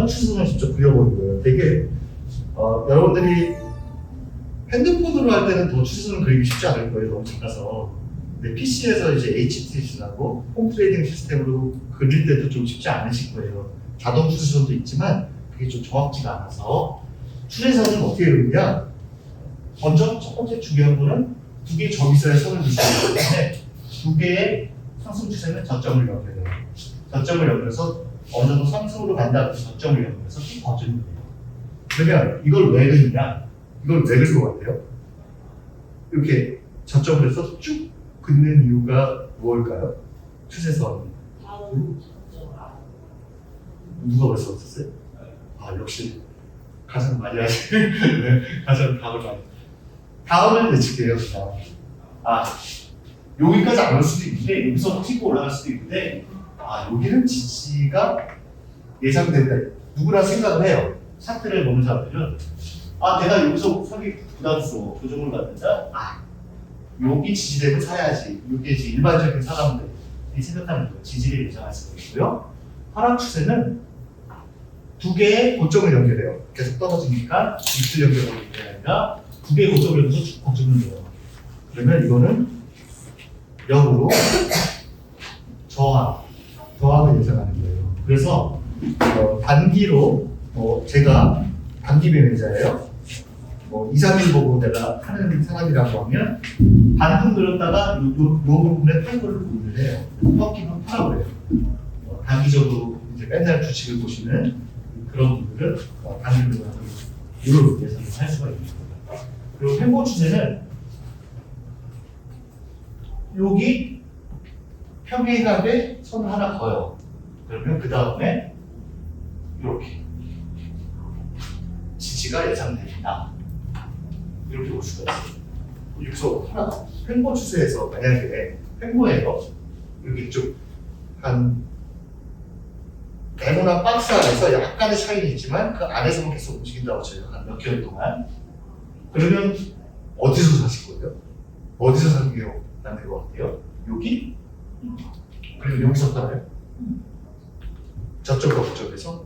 다음은 추세선을 직접 그려보는 거예요. 되게 여러분들이 핸드폰으로 할 때는 더 추세선을 그리기 쉽지 않을 거예요. 너무 작아서. 근데 PC에서 이제 HTS라고 홈 트레이딩 시스템으로 그릴 때도 좀 쉽지 않으실 거예요. 자동 추세선도 있지만 그게 좀 정확지가 않아서 추세선은 어떻게 그리냐? 먼저 첫 번째 중요한 거는 두 개의 점이서의 선을 그리기 때문에 두 개의 상승 추세는 저점을 연결해요. 저점을 연결해서 어느 정도 상승으로 간다 그래서 저점을 연결해서 쭉 거주는 거예요. 그러면 이걸 왜 그리냐? 이걸 왜 그릴 것 같아요? 이렇게 저점을 해서 쭉 긋는 이유가 무엇일까요? 추세선. 누가 벌써 없었어요? 아, 역시 가장 많이 하시네. 네, 가장 답을 많이. 다음을 내칠게요. 여기까지 안 올 수도 있는데 여기서 튀고 올라갈 수도 있는데 여기는 지지가 예상된다. 누구나 생각을 해요. 차트를 보는 사람들은 내가 여기서 사기 부담스러워. 조정을 받는다. 여기 지지되면 사야지. 이게 이제 일반적인 사람들이 생각하는 거예요. 지지를 예상할 수가 있고요. 하락 추세는 두 개의 고점을 연결해요. 계속 떨어지니까 밑을 연결하는 게 아니라 두 개의 고점을 연결해서 쭉 거주는 거예요. 그러면 이거는 역으로 저항을 예상하는 거예요. 그래서 단기로 제가 단기 매매자예요. 2, 3일 보고 내가 하는 사람이라고 하면 반등 늘었다가 요 부분에 팔고를 보유를 해요. 꺾이면 팔아고 해요. 단기적으로 이제 맨날 주식을 보시는 그런 분들은 단기 매매로 이런 예상을 할 수가 있는 겁니다. 그리고 횡보 추세는 여기 평행하게 선을 하나 그어요. 그러면 그 다음에 이렇게 지지가 예상됩니다. 이렇게 볼 수가 있어요. 여기서 하나 횡보 추세에서 만약에 횡보예요. 이렇게 좀 한 네모난 박스 안에서 약간의 차이는 있지만 그 안에서만 계속 움직인다고 쳐요. 한 몇 개월 동안. 그러면 어디서 사실 거예요? 어디서 사는 게 맞는 것 같아요? 여기? 그리고 여기서 팔아요? 저쪽과 저쪽에서?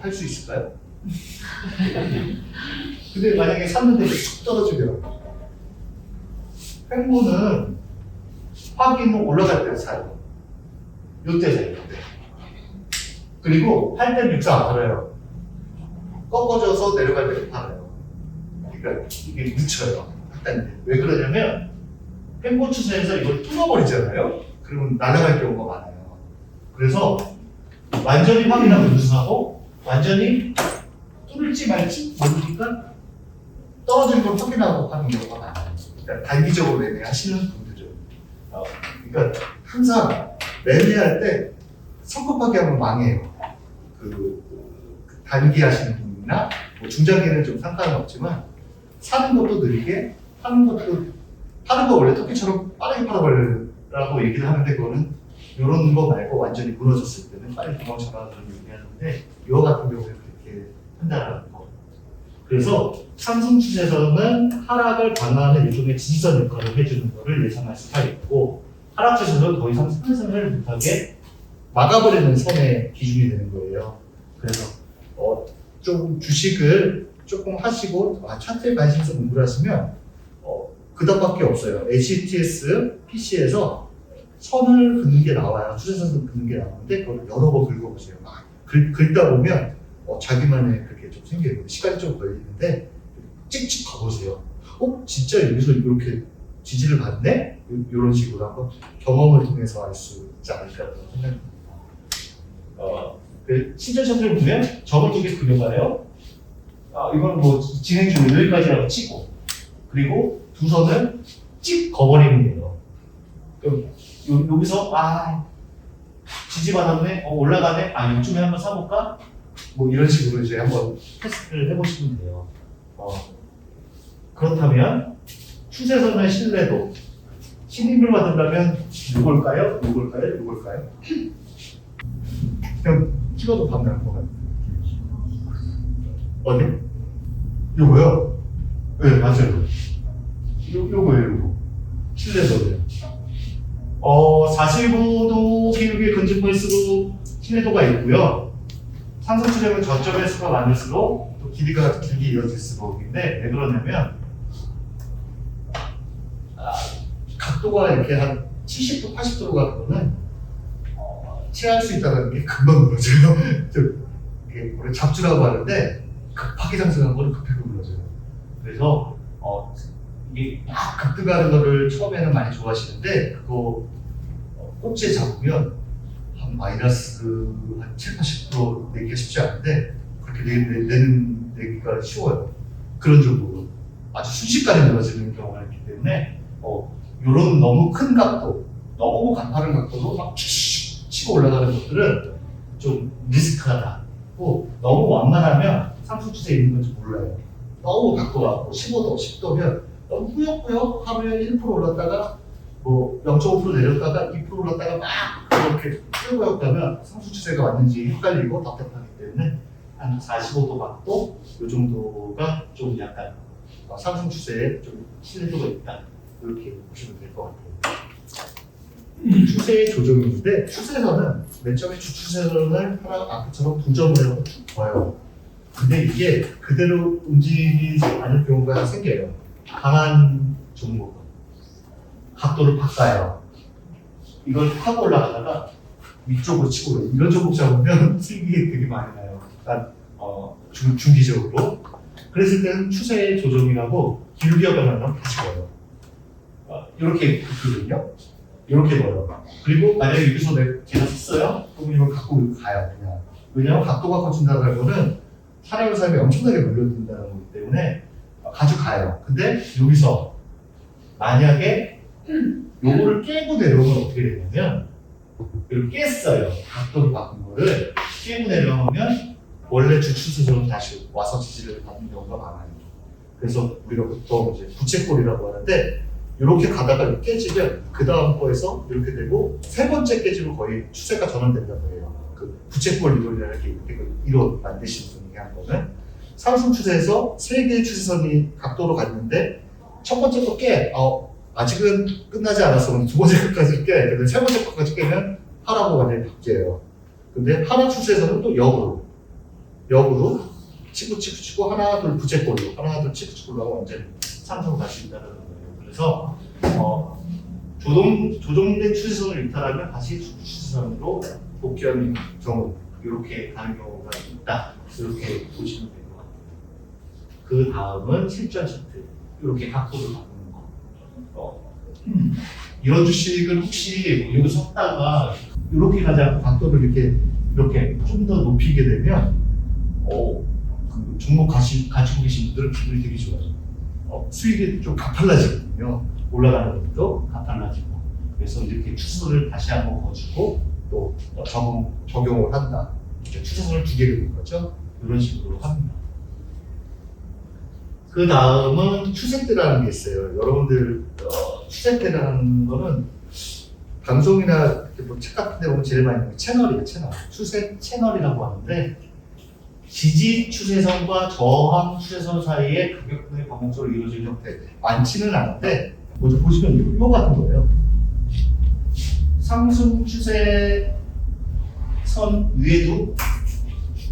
팔 수 있을까요? 근데 만약에 샀는데 쑥 떨어지면 횡보는 확인은 올라갈 때 사요. 요때 사요. 요때. 그리고 팔 때는 육사 안 팔아요. 꺾어져서 내려갈 때는 팔아요. 그러니까 이게 묻혀요. 왜 그러냐면 횡보 추세에서 이걸 뚫어버리잖아요. 그러면 날아갈 경우가 많아요. 그래서 완전히 확인하고 유수하고 완전히 뚫을지 말지 모르니까 떨어지는 걸 확인하고 하는 경우가 많아요. 그러니까 단기적으로 매매하시는 분들은 그러니까 항상 매매할 때 성급하게 하면 망해요. 단기 하시는 분이나 중장기는 좀 상관은 없지만 사는 것도 느리게 파는 거 원래 토끼처럼 빠르게 팔아버리라고 얘기를 하는데 그거는 이런 거 말고 완전히 무너졌을 때는 빨리 도망쳐라 그런 얘기하는데 이와 같은 경우에 그렇게 판단하는 거. 그래서 상승 추세에서는 하락을 방어하는 일종의 지지선 역할을 해주는 것을 예상할 수가 있고 하락 추세에서는 더 이상 상승을 못하게 막아버리는 선의 기준이 되는 거예요. 그래서 좀 주식을 조금 하시고 차트에 관심 좀 공부하시면 그것밖에 없어요. HTS PC에서 선을 긋는 게 나와요. 추세선을 긋는 게 나오는데 그걸 여러 번 긁어보세요. 긁다 보면 자기만의 그렇게 좀 생겨요. 시간이 좀 걸리는데 찍찍 가보세요. 진짜 여기서 이렇게 지지를 받네? 이런 식으로 한번 경험을 통해서 알 수 있지 않을까 생각합니다. 실전 차트를 보면 점을 두 개 그려봐요. 이건 진행 중 여기까지라고 치고 그리고 두 선을 찍 거버리는 거예요. 그럼 여기서 지지받았네? 올라가네? 요쯤에 한번 사볼까? 이런 식으로 이제 한번 테스트를 해보시면 돼요. 그렇다면 추세선의 신뢰도 신임을 받으려면 요걸까요? 그냥 찍어도 답 나올 것 같아요. 어디? 요거요? 네, 맞아요. 요거예요. 신뢰도요. 45도 기울기의 근접할수록 신뢰도가 있고요. 상승 추세는 저점의 수가 많을수록 또 길이가 길게 이어질수록인데 왜 그러냐면 각도가 이렇게 한 70도, 80도로 가는 거는 체할 수 있다는 게 금방 무너져요. 이게 우리 잡주라고 하는데 급하게 상승한 거는 급하게 무너져요. 그래서 이게 막 급등하는 거를 처음에는 많이 좋아하시는데 그거 꼭지에 잡으면 한 마이너스 한 7, 80% 내기가 쉽지 않은데 그렇게 내기가 쉬워요. 그런 정도로 아주 순식간에 무너지는 경우가 있기 때문에 이런 너무 큰 각도, 너무 가파른 각도로 막 치고 올라가는 것들은 좀 리스크하다고 너무 완만하면 상승 추세에 있는 건지 몰라요. 너무 각도가 15도, 10도면 너무 꾸역꾸역 하루에 1% 올랐다가 뭐 0.5% 내렸다가 2% 올랐다가 막 이렇게 꾸역꾸역 가면 상승 추세가 왔는지 헷갈리고 답답하기 때문에 한 45도 각도 이 정도가 좀 약간 상승 추세에 좀 신뢰도가 있다. 이렇게 보시면 될 것 같아요. 추세의 조정인데 추세선은 맨 처음에 주추세선을 하나 앞처럼 두 점을 해서 쭉 봐요. 근데 이게 그대로 움직이지 않을 경우가 생겨요. 강한 종목은 각도를 바꿔요. 이걸 타고 올라가다가 위쪽으로 치고 그래요. 이런 종목 잡으면 수익이 되게 많이 나요. 일단 중기적으로. 그랬을 때는 추세의 조정이라고 길게 가면 다시 와요. 이렇게 긋거든요. 이렇게 넣어요. 그리고 만약에 여기서 제가 샀어요? 그럼 이걸 갖고 가요, 그냥. 왜냐하면 각도가 커진다는 거는 사람의 삶에 엄청나게 물려든다는 거기 때문에 가져가요. 근데 여기서 만약에 요거를 깨고 내려오면 어떻게 되냐면 이걸 깼어요. 각도를 바꾼 거를 깨고 내려오면 원래 주추세선으로 다시 와서 지지를 받는 경우가 많아요. 그래서 우리가 보통 이제 부채꼴이라고 하는데 이렇게 가다가 이렇게 깨지면 그 다음 거에서 이렇게 되고 세 번째 깨지면 거의 추세가 전환된다고 해요. 그 부채꼴 이론이라는 게 이론 만드신 분이 한 거는 상승 추세에서 세 개의 추세선이 각도로 갔는데 첫 번째 거 깨. 아직은 끝나지 않았어. 두 번째 것까지 깨. 근데 세 번째 것까지 깨면 하락으로 완전히 바뀌어요. 근데 하락 추세에서는 또 역으로 치고 하나 둘 부채꼴로 하나 둘 치고 하고 완전히 상승을 갈 수 있다는 거예요. 그래서 조정된 추세선을 이탈하면 다시 추세선으로 복귀하는 경우 이렇게 가는 경우가 있다. 이렇게 보시면 될 것 같아요. 그 다음은 실전 차트 이렇게 각도를 바꾸는 거. 이런 주식을 혹시 여기 섰다가 이렇게 가지 않고 각도를 이렇게 좀 더 높이게 되면 그 종목 가지고 계신 분들은 기분이 되게 좋아요. 수익이 좀 가팔라지거든요. 올라가는 것도 가팔라지고. 그래서 이렇게 추세선을 다시 한번 거주고 또 적용을 한다. 추세선을 두 개를 둔 거죠. 이런 식으로 합니다. 그 다음은 추세대라는 게 있어요. 여러분들 추세대라는 거는 방송이나 뭐 책 같은 데 보면 제일 많이 있는 게 채널이에요. 추세 채널이라고 하는데 지지 추세선과 저항 추세선 사이에 가격분의 반복적으로 이루어지는 형태 많지는 않은데 먼저 보시면 요 같은 거예요. 상승 추세선 위에도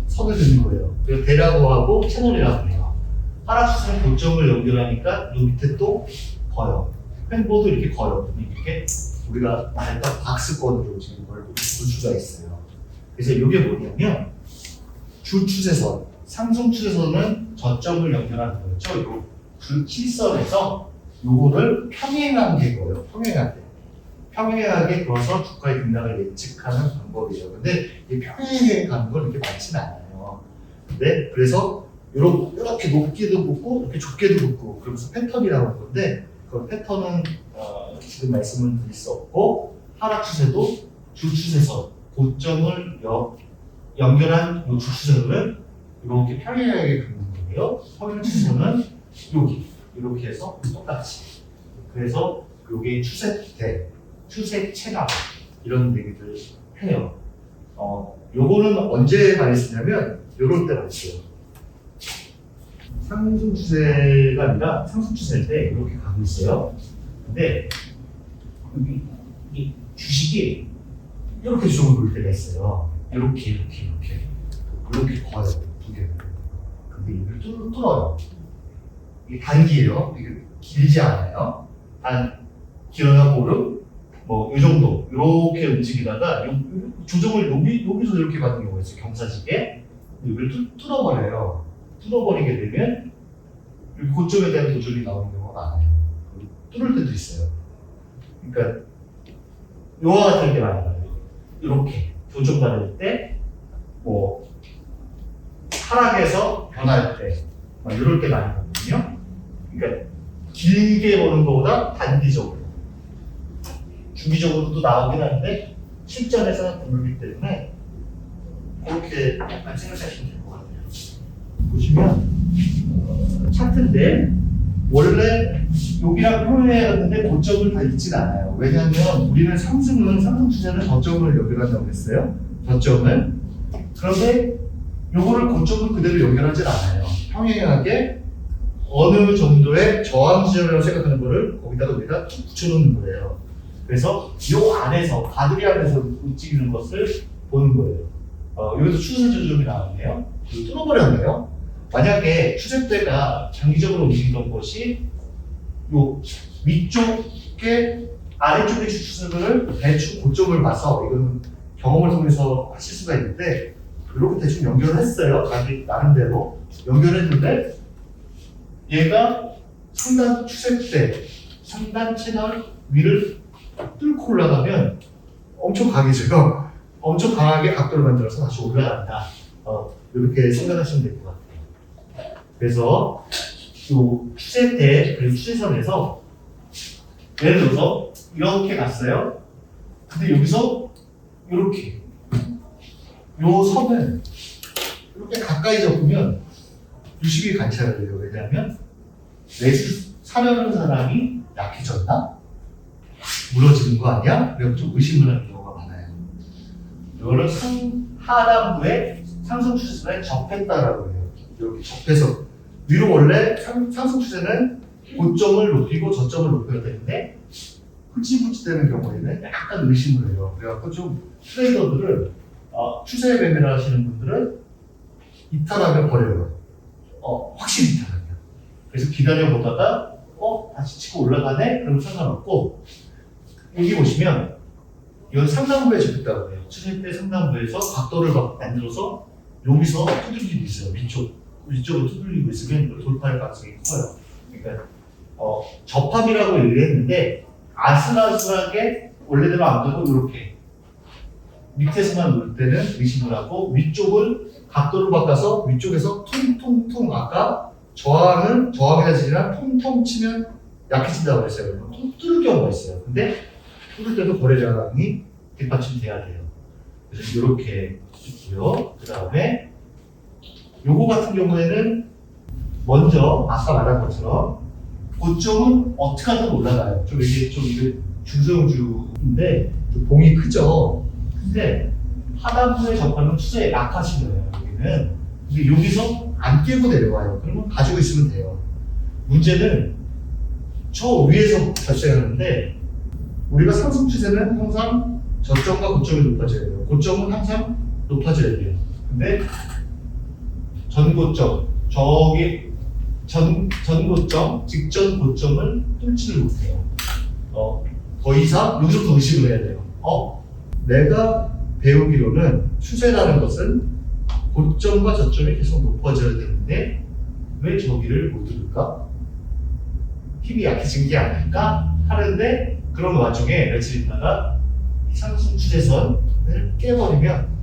선을 긋는 거예요. 그래서 대라고 하고 채널이라고 해요. 하락 추세는 고점을 연결하니까 요 밑에 또 거요. 횡보도 이렇게 거요. 이렇게 우리가 말했던 박스권으로 지금 이걸 볼 수가 있어요. 그래서 이게 뭐냐면 주 추세선, 상승 추세선은 저점을 연결하는 거죠. 요 실선에서 요거를 평행하게 그어요. 평행하게 그어서 주가의 등락을 예측하는 방법이에요. 근데 이 평행하게 가는 건 이렇게 많지는 않아요. 근데 그래서 이렇게 높게도 붙고 이렇게 좁게도 붙고 그러면서 패턴이라고 하는 건데 그 패턴은 지금 말씀을 드릴 수 없고 하락 추세도 주 추세선 고점을 연결한 이 주추세선을 이렇게 평행하게 긋는 거예요. 평행 추세선은 여기 이렇게 해서 똑같이. 그래서 이게 추세대, 추세 체감 이런 얘기들 해요. 요거는 언제 많이 쓰냐면 요럴 때 많이 써요. 상승 추세가 아니라 상승 추세일 때 이렇게 가고 있어요. 근데 여기 이 주식이 이렇게 조정을 볼 때가 있어요. 이렇게. 이렇게 커요, 두 개는. 근데 여기를 뚫어요. 이게 단기예요. 이게 길지 않아요. 길어야 보름, 이 정도. 이렇게 움직이다가 조정을 여기서 이렇게 받는 경우가 있어요. 경사지게. 여기를 뚫어버려요. 뚫어버리게 되면 여기 고점에 대한 도전이 나오는 경우가 많아요. 뚫을 때도 있어요. 그러니까 요와 같은 게 많이 나요. 이렇게 도전 받을 때, 하락에서 변할 때, 이럴 때 많이 나거든요. 그러니까 길게 보는 것보다 단기적으로, 주기적으로도 나오긴 하는데 실전에서는 드물기 때문에 그렇게 약간 생각하시면 될 것 같아요. 보시면 차트인데 원래 여기랑 표현해야 되는데 고점을 다 잊진 않아요. 왜냐하면 우리는 상승 추세는 저점을 연결한다고 했어요. 저점을. 그런데 요거를 고점을 그대로 연결하진 않아요. 평행하게 어느 정도의 저항 지점이라고 생각하는 거를 거기다가 우리가 붙여놓는 거예요. 그래서 요 안에서, 가드리 안에서 움직이는 것을 보는 거예요. 여기서 추세 조정이 나왔네요. 뚫어버렸네요. 만약에 추세대가 장기적으로 움직이던 것이 요 위쪽에 아래쪽의 추세를 대충 고점을 봐서, 이건 경험을 통해서 하실 수가 있는데, 이렇게 대충 연결을 했어요. 자기 나름대로 연결했는데 얘가 상단 추세대, 상단 채널 위를 뚫고 올라가면 엄청 강해져요. 엄청 강하게 각도를 만들어서 다시 올라간다. 이렇게 생각하시면 될 것 같아요. 그래서 요 추세대 그리고 추세선에서 예를 들어서 이렇게 갔어요. 근데 여기서 이렇게 요 선을 이렇게 가까이 접으면 유식이 관찰을 해요. 왜냐하면 매수 사려는 사람이 약해졌나? 무너지는 거 아니야? 그래서 좀 의심을 하는 경우가 많아요. 이거를 하단부에 상승 추세선에 접했다라고 해요. 이렇게 접해서 위로 원래 상승 추세는 고점을 높이고 저점을 높여야 되는데 흐지부지 되는 경우에는 약간 의심을 해요. 그래갖고 좀 트레이더들을 추세 매매를 하시는 분들은 이탈하면 버려요. 확실히 이탈하면. 그래서 기다려보다가 다시 치고 올라가네? 그러면 상관없고, 여기 보시면 이건 상단부에 접했다고 해요. 추세대 상단부에서 각도를 만들어서 여기서 두들기고 있어요. 위쪽으로 두들기고 있으면 이걸 돌파할 가능성이 커요. 그러니까 접합이라고 얘기했는데 아슬아슬하게 원래대로 안 가고 이렇게 밑에서만 놓을 때는 의심을 하고, 위쪽을 각도를 바꿔서 위쪽에서 퉁퉁퉁, 아까 저항이라 지지나 통통 치면 약해진다고 했어요. 뚫을 경우가 있어요. 근데 뚫을 때도 거래량이 뒷받침돼야 돼요. 그래서 이렇게 있고요. 그 다음에 요거 같은 경우에는 먼저 아까 말한 것처럼 고점은 어떻게 하든 올라가요. 이게 중소형주인데 좀 봉이 크죠. 근데 하단부에 접하면 추세에 약하신 거예요. 여기는. 근데 여기서 안 깨고 내려와요. 그러면 가지고 있으면 돼요. 문제는 저 위에서 발생하는데, 우리가 상승 추세는 항상 저점과 고점이 높아져야 돼요. 고점은 항상 높아져야 돼요. 근데 전고점, 전고점, 직전 고점을 뚫지를 못해요. 더 이상 여기서부터 의식을 해야 돼요. 내가 배우기로는 추세라는 것은 고점과 저점이 계속 높아져야 되는데 왜 저기를 못 뚫을까? 힘이 약해진 게 아닐까? 하는데, 그런 와중에 며칠 있다가 상승 추세선을 깨버리면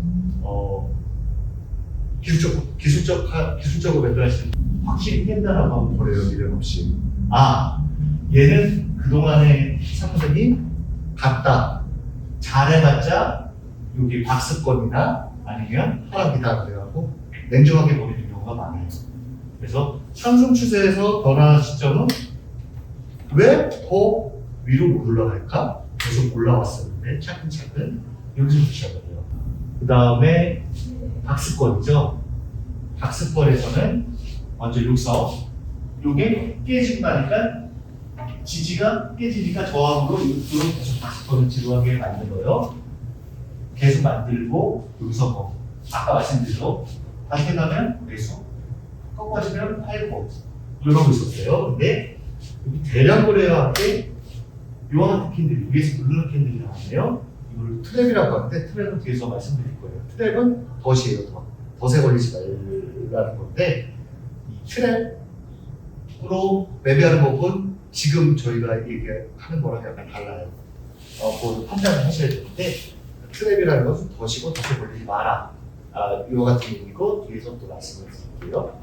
기술적으로 매도하시는 확실히 깬다라고 하면 버려요. 미련 없이. 얘는 그동안의 상승이 갔다, 잘해봤자 여기 박스권이나 아니면 하락이다 그래갖고 냉정하게 버리는 경우가 많아요. 그래서 상승 추세에서 변화 시점은 왜 더 위로 못 올라갈까? 계속 올라왔었는데 차근차근 여기서 시작해요. 그 다음에 박스권이죠. 박스권에서는 먼저 여기서 이게 깨지고 나니까 지지가 깨지니까 저항으로 이렇게 계속 박스권을 지루하게 만들어요. 계속 만들고 여기서 아까 말씀드린 대로 다시 가면 매수, 꺾어지면 팔고 이러고 있었어요. 근데 여기 대량 거래와 함께 이와 같은 캔들이 위에서 누르는 캔들이 나왔네요. 이걸 트랩이라고 하는데 트랩은 뒤에서 말씀드릴 거예요. 트랩은 덫이에요. 덫에 걸리지 말라는 건데 이 트랩으로 매매하는 법은 지금 저희가 얘기하는 거랑 약간 달라요. 그 판단을 하셔야 되는데 트랩이라는 것은 덫이고 덫에 걸리지 마라. 이와 같은 의미고 뒤에서 또 말씀을 드릴게요.